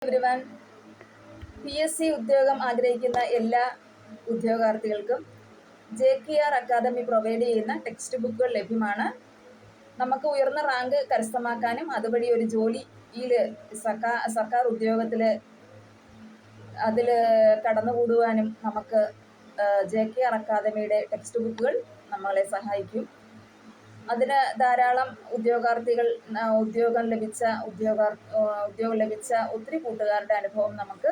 Everyone. PSC ഉദ്യോഗം ആഗ്രഹിക്കുന്ന എല്ലാ ഉദ്യോഗാർത്ഥികൾക്കും JKR അക്കാദമി പ്രൊവൈഡ് ചെയ്യുന്ന ടെക്സ്റ്റ് ബുക്കുകൾ ലഭ്യമാണ്. നമുക്ക് ഉയർന്ന റാങ്ക് കരസ്ഥമാക്കാനും അതുവഴി ഒരു ജോലിയിൽ സർക്കാർ ഉദ്യോഗത്തിൽ അതിൽ കടന്നുകൂടുവാനും നമുക്ക് JKR അക്കാദമിയുടെ ടെക്സ്റ്റ് ബുക്കുകൾ നമ്മളെ സഹായിക്കും. അതിന് ധാരാളം ഉദ്യോഗം ലഭിച്ച ഒത്തിരി കൂട്ടുകാരുടെ അനുഭവം നമുക്ക്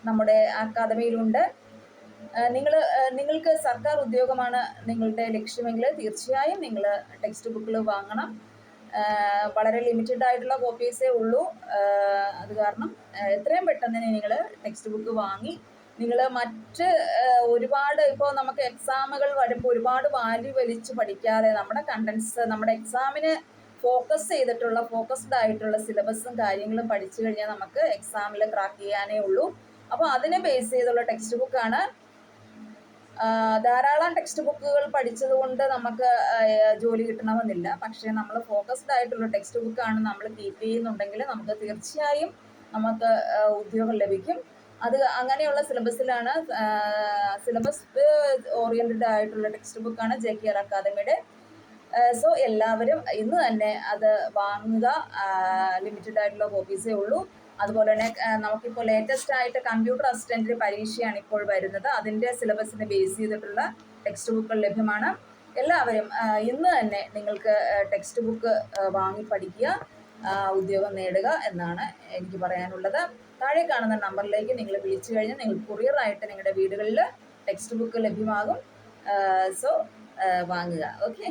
നമ്മുടെ അക്കാദമിയിലുണ്ട്. നിങ്ങൾക്ക് സർക്കാർ ഉദ്യോഗമാണ് നിങ്ങളുടെ ലക്ഷ്യമെങ്കിൽ തീർച്ചയായും നിങ്ങൾ ടെക്സ്റ്റ് ബുക്കുകൾ വാങ്ങണം. വളരെ ലിമിറ്റഡ് ആയിട്ടുള്ള കോപ്പീസേ ഉള്ളൂ. അത് കാരണം എത്രയും പെട്ടെന്ന് നിങ്ങൾ ടെക്സ്റ്റ് ബുക്ക് വാങ്ങി നിങ്ങൾ മറ്റ് ഒരുപാട് ഇപ്പോൾ നമുക്ക് എക്സാമുകൾ വരുമ്പോൾ ഒരുപാട് വാല്യൂ വലിച്ച് പഠിക്കാതെ നമ്മുടെ കണ്ടൻസ് നമ്മുടെ എക്സാമിന് ഫോക്കസ്ഡ് ആയിട്ടുള്ള സിലബസും കാര്യങ്ങളും പഠിച്ചു കഴിഞ്ഞാൽ നമുക്ക് എക്സാമിൽ ക്രാക്ക് ചെയ്യാനേ ഉള്ളൂ. അപ്പോൾ അതിനെ ബേസ് ചെയ്തുള്ള ടെക്സ്റ്റ് ബുക്കാണ്. ധാരാളം ടെക്സ്റ്റ് ബുക്കുകൾ പഠിച്ചത് കൊണ്ട് നമുക്ക് ജോലി കിട്ടണമെന്നില്ല. പക്ഷേ നമ്മൾ ഫോക്കസ്ഡ് ആയിട്ടുള്ള ടെക്സ്റ്റ് ബുക്കാണ് നമ്മൾ കീപ്പ് ചെയ്യുന്നുണ്ടെങ്കിൽ നമുക്ക് തീർച്ചയായും നമുക്ക് ഉദ്യോഗം ലഭിക്കും. അത് അങ്ങനെയുള്ള സിലബസ് ഓറിയൻറ്റഡ് ആയിട്ടുള്ള ടെക്സ്റ്റ് ബുക്കാണ് JKR അക്കാദമിയുടെ. സോ എല്ലാവരും ഇന്ന് തന്നെ അത് വാങ്ങുക. ലിമിറ്റഡ് ആയിട്ടുള്ള കോപ്പീസേ ഉള്ളൂ. അതുപോലെ തന്നെ നമുക്കിപ്പോൾ ലേറ്റസ്റ്റ് ആയിട്ട് കമ്പ്യൂട്ടർ അസിസ്റ്റൻറ്റ് പരീക്ഷയാണ് ഇപ്പോൾ വരുന്നത്. അതിൻ്റെ സിലബസിനെ ബേസ് ചെയ്തിട്ടുള്ള ടെക്സ്റ്റ് ബുക്കുകൾ ലഭ്യമാണ്. എല്ലാവരും ഇന്ന് തന്നെ നിങ്ങൾക്ക് ടെക്സ്റ്റ് ബുക്ക് വാങ്ങി പഠിക്കുക, ഉദ്യോഗം നേടുക എന്നാണ് എനിക്ക് പറയാനുള്ളത്. താഴെ കാണുന്ന നമ്പറിലേക്ക് നിങ്ങൾ വിളിച്ചു കഴിഞ്ഞാൽ നിങ്ങൾക്ക് കൊറിയറായിട്ട് നിങ്ങളുടെ വീടുകളിൽ ടെക്സ്റ്റ് ബുക്ക് ലഭ്യമാകും. സോ വാങ്ങുക. ഓക്കെ.